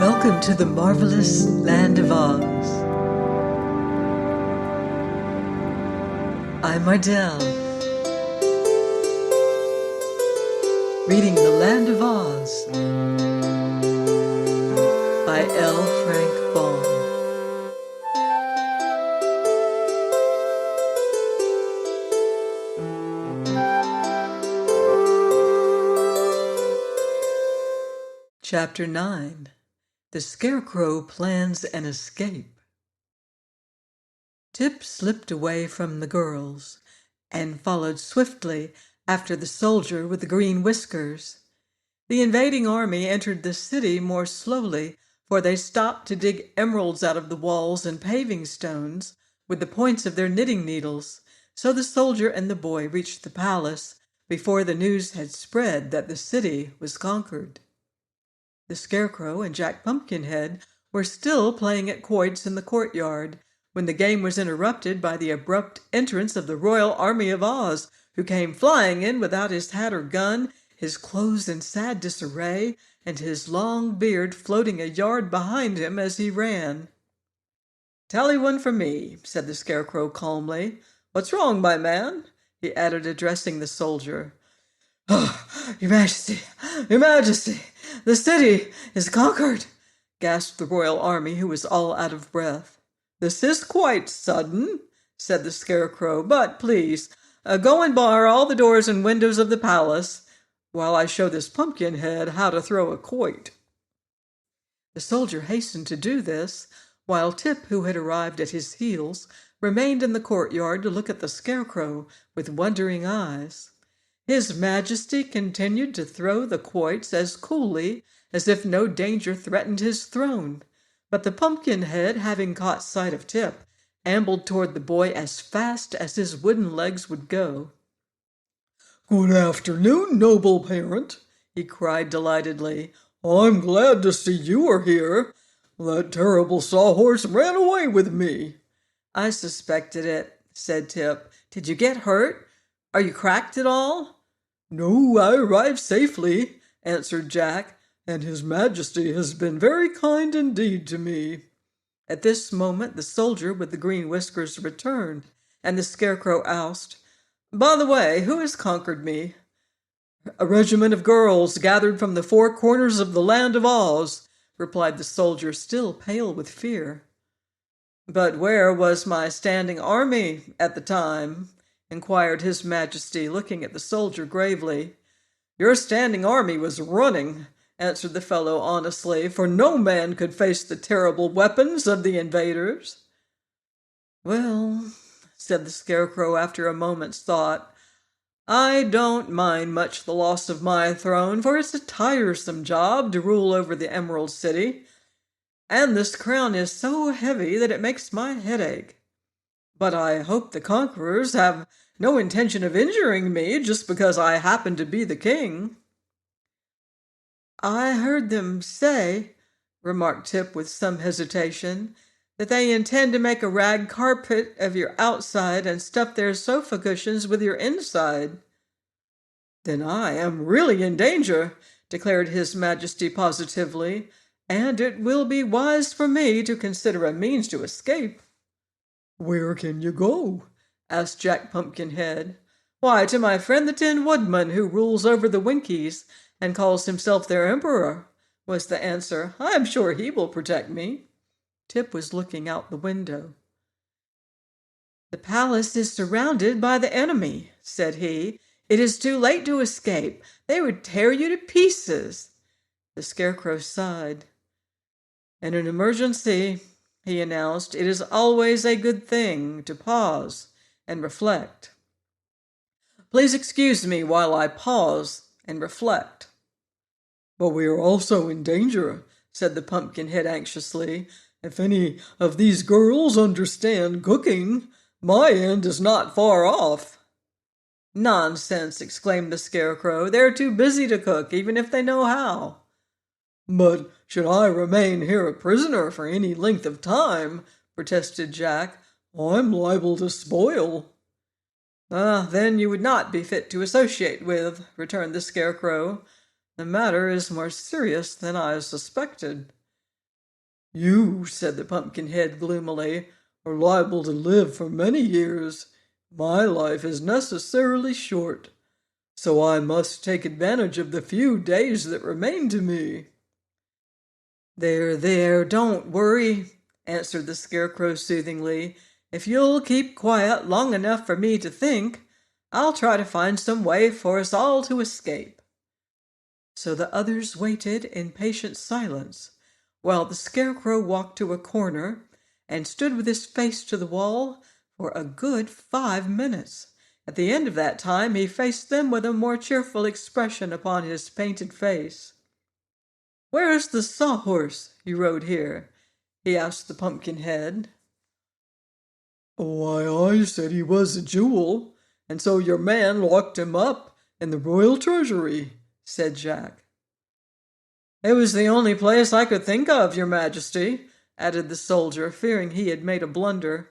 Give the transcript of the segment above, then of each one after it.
Welcome to the marvelous land of Oz. I'm Ardell, reading The Land of Oz by L. Frank Baum. Chapter 9. The Scarecrow Plans an Escape. Tip slipped away from the girls and followed swiftly after the soldier with the green whiskers. The invading army entered the city more slowly, for they stopped to dig emeralds out of the walls and paving stones with the points of their knitting needles. So the soldier and the boy reached the palace before the news had spread that the city was conquered. The Scarecrow and Jack Pumpkinhead were still playing at quoits in the courtyard when the game was interrupted by the abrupt entrance of the Royal Army of Oz, who came flying in without his hat or gun, his clothes in sad disarray, and his long beard floating a yard behind him as he ran. "Tally one for me," said the Scarecrow calmly. "What's wrong, my man?" he added, addressing the soldier. "Oh, Your Majesty, Your Majesty, the city is conquered," gasped the royal army, who was all out of breath. "This is quite sudden," said the Scarecrow, "but please, go and bar all the doors and windows of the palace while I show this Pumpkinhead how to throw a quoit." The soldier hastened to do this, while Tip, who had arrived at his heels, remained in the courtyard to look at the Scarecrow with wondering eyes. His Majesty continued to throw the quoits as coolly as if no danger threatened his throne, but the Pumpkinhead, having caught sight of Tip, ambled toward the boy as fast as his wooden legs would go. "Good afternoon, noble parent," he cried delightedly. "I'm glad to see you are here. That terrible sawhorse ran away with me." "I suspected it," said Tip. "Did you get hurt? Are you cracked at all?" "No, I arrived safely," answered Jack, "and His Majesty has been very kind indeed to me." At this moment the soldier with the green whiskers returned, and the Scarecrow asked, "By the way, who has conquered me?" "A regiment of girls gathered from the four corners of the land of Oz," replied the soldier, still pale with fear. "But where was my standing army at the time?" inquired His Majesty, looking at the soldier gravely. "Your standing army was running," answered the fellow honestly, "for no man could face the terrible weapons of the invaders." "Well," said the Scarecrow after a moment's thought, "I don't mind much the loss of my throne, for it's a tiresome job to rule over the Emerald City, and this crown is so heavy that it makes my head ache. But I hope the conquerors have no intention of injuring me just because I happen to be the king." "I heard them say," remarked Tip with some hesitation, "that they intend to make a rag carpet of your outside and stuff their sofa cushions with your inside." "Then I am really in danger," declared His Majesty positively, "and it will be wise for me to consider a means to escape." "Where can you go?" asked Jack Pumpkinhead. "Why, to my friend the Tin Woodman, who rules over the Winkies and calls himself their emperor," was the answer. "I am sure he will protect me." Tip was looking out the window. "The palace is surrounded by the enemy," said he. "It is too late to escape. They would tear you to pieces." The Scarecrow sighed. "In an emergency," he announced, "it is always a good thing to pause and reflect. Please excuse me while I pause and reflect." "But we are also in danger," said the Pumpkinhead anxiously. "If any of these girls understand cooking, my end is not far off." "Nonsense!" exclaimed the Scarecrow. "They're too busy to cook, even if they know how." "But should I remain here a prisoner for any length of time," protested Jack, "I'm liable to spoil." "Then you would not be fit to associate with," returned the Scarecrow. "The matter is more serious than I suspected." You, said the Pumpkinhead gloomily, are liable to live for many years. My life is necessarily short, so I must take advantage of the few days that remain to me. There, don't worry, answered the Scarecrow soothingly. If you'll keep quiet long enough for me to think, I'll try to find some way for us all to escape. So the others waited in patient silence, while the Scarecrow walked to a corner and stood with his face to the wall for a good 5 minutes. At the end of that time, he faced them with a more cheerful expression upon his painted face. "Where is the sawhorse you rode here?" he asked the Pumpkinhead. "Why, I said he was a jewel, and so your man locked him up in the royal treasury," said Jack. "It was the only place I could think of, your Majesty," added the soldier, fearing he had made a blunder.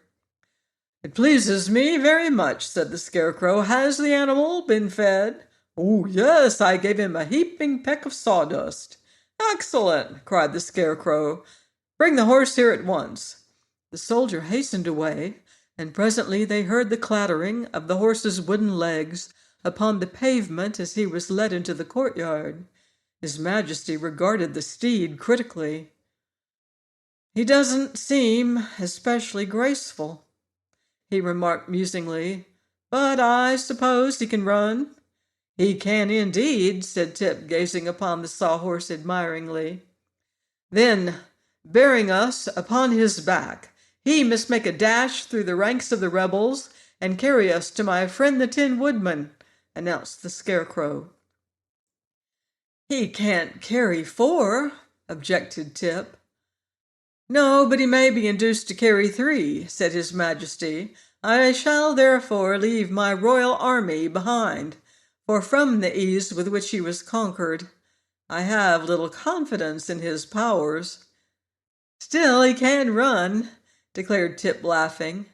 "It pleases me very much," said the Scarecrow. "Has the animal been fed?" "Oh, yes, I gave him a heaping peck of sawdust." "Excellent!" cried the Scarecrow. "Bring the horse here at once." The soldier hastened away, and presently they heard the clattering of the horse's wooden legs upon the pavement as he was led into the courtyard. His Majesty regarded the steed critically. "He doesn't seem especially graceful," he remarked musingly, "but I suppose he can run." "He can indeed," said Tip, gazing upon the sawhorse admiringly. "Then, bearing us upon his back, he must make a dash through the ranks of the rebels and carry us to my friend the Tin Woodman," announced the Scarecrow. "He can't carry 4," objected Tip. "No, but he may be induced to carry 3," said His Majesty. "I shall therefore leave my royal army behind, for from the ease with which he was conquered, I have little confidence in his powers." "Still, he can run," declared Tip, laughing.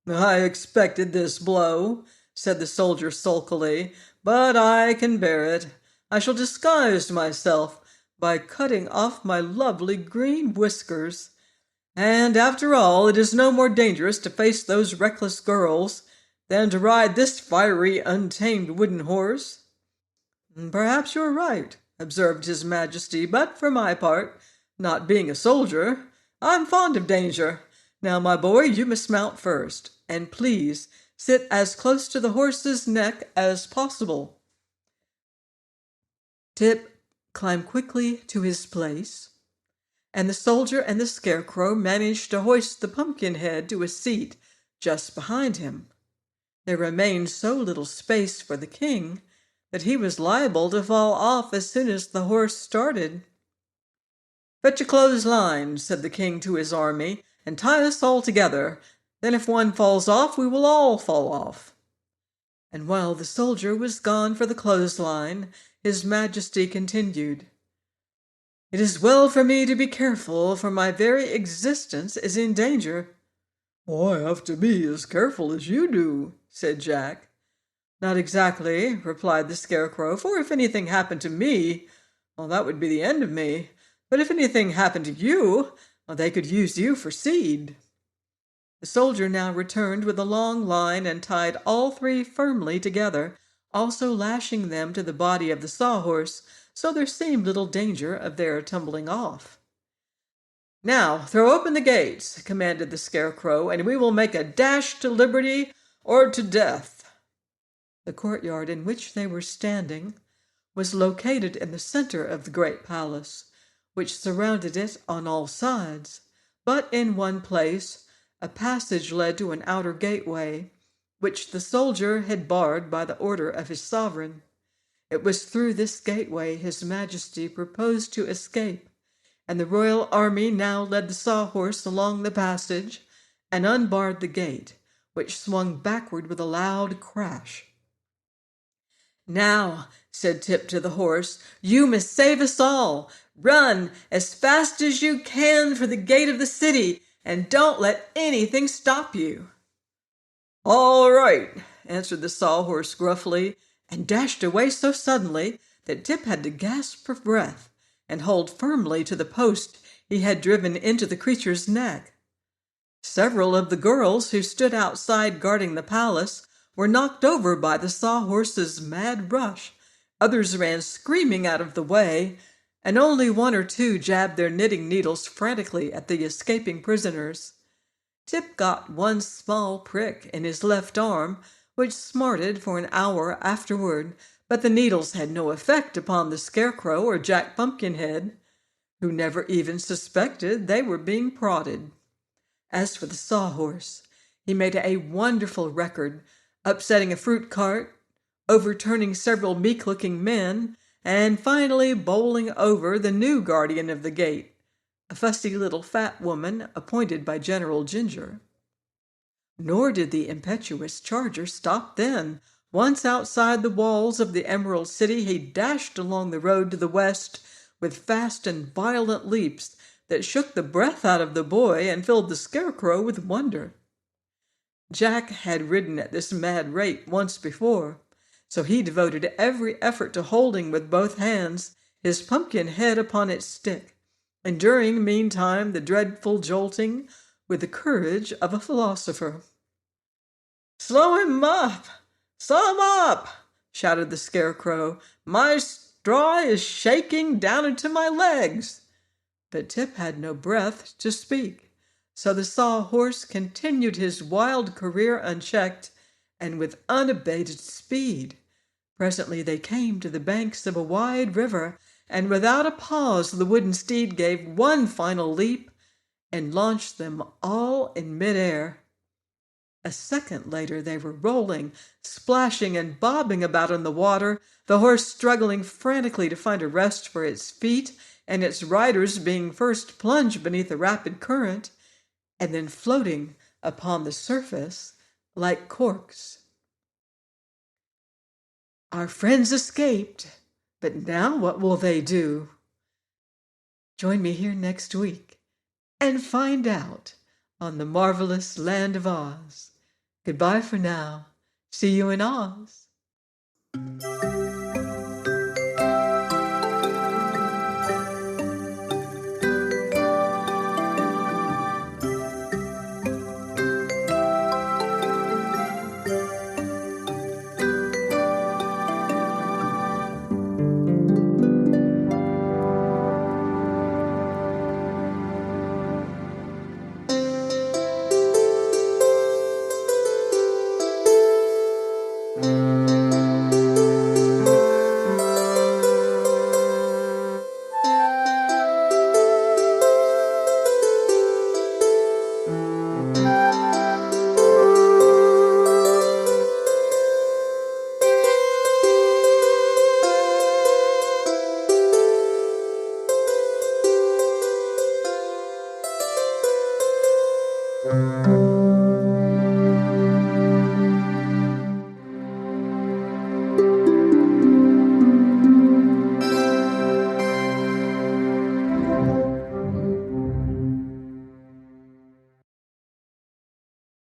"I expected this blow," said the soldier sulkily, "but I can bear it. I shall disguise myself by cutting off my lovely green whiskers. And after all, it is no more dangerous to face those reckless girls than to ride this fiery, untamed wooden horse." "Perhaps you're right," observed His Majesty, "but for my part, not being a soldier, I'm fond of danger. Now, my boy, you must mount first, and please sit as close to the horse's neck as possible." Tip climbed quickly to his place, and the soldier and the Scarecrow managed to hoist the Pumpkinhead to a seat just behind him. There remained so little space for the king that he was liable to fall off as soon as the horse started. "Fetch a clothesline," said the king to his army, "and tie us all together. Then if one falls off, we will all fall off." And while the soldier was gone for the clothesline, His Majesty continued, "It is well for me to be careful, for my very existence is in danger." "I have to be as careful as you do," said Jack. "Not exactly," replied the Scarecrow, "for if anything happened to me, well, that would be the end of me. But if anything happened to you, well, they could use you for seed." The soldier now returned with a long line and tied all 3 firmly together, also lashing them to the body of the sawhorse, so there seemed little danger of their tumbling off. "Now throw open the gates," commanded the Scarecrow, "and we will make a dash to liberty or to death." The courtyard in which they were standing was located in the center of the great palace, which surrounded it on all sides, but in one place a passage led to an outer gateway, which the soldier had barred by the order of his sovereign. It was through this gateway His Majesty proposed to escape, and the royal army now led the sawhorse along the passage and unbarred the gate, which swung backward with a loud crash. "Now," said Tip to the horse, "you must save us all. Run as fast as you can for the gate of the city, and don't let anything stop you." "All right," answered the sawhorse gruffly, and dashed away so suddenly that Tip had to gasp for breath and hold firmly to the post he had driven into the creature's neck. Several of the girls who stood outside guarding the palace were knocked over by the sawhorse's mad rush. Others ran screaming out of the way, and only one or two jabbed their knitting needles frantically at the escaping prisoners. Tip got one small prick in his left arm, which smarted for an hour afterward, but the needles had no effect upon the Scarecrow or Jack Pumpkinhead, who never even suspected they were being prodded. As for the sawhorse, he made a wonderful record, upsetting a fruit cart, overturning several meek-looking men, and finally bowling over the new guardian of the gate, a fussy little fat woman appointed by General Jinjur. Nor did the impetuous charger stop then. Once outside the walls of the Emerald City, he dashed along the road to the west with fast and violent leaps that shook the breath out of the boy and filled the Scarecrow with wonder. Jack had ridden at this mad rate once before, so he devoted every effort to holding with both hands his pumpkin head upon its stick, enduring meantime the dreadful jolting with the courage of a philosopher. "Slow him up! Slow him up!" shouted the Scarecrow. "My straw is shaking down into my legs." But Tip had no breath to speak, so the sawhorse continued his wild career unchecked and with unabated speed. Presently they came to the banks of a wide river, and without a pause the wooden steed gave one final leap and launched them all in midair. A second later they were rolling, splashing, and bobbing about in the water, the horse struggling frantically to find a rest for its feet, and its riders being first plunged beneath a rapid current, and then floating upon the surface like corks. Our friends escaped, but now what will they do? Join me here next week and find out on the marvelous land of Oz. Goodbye for now. See you in Oz.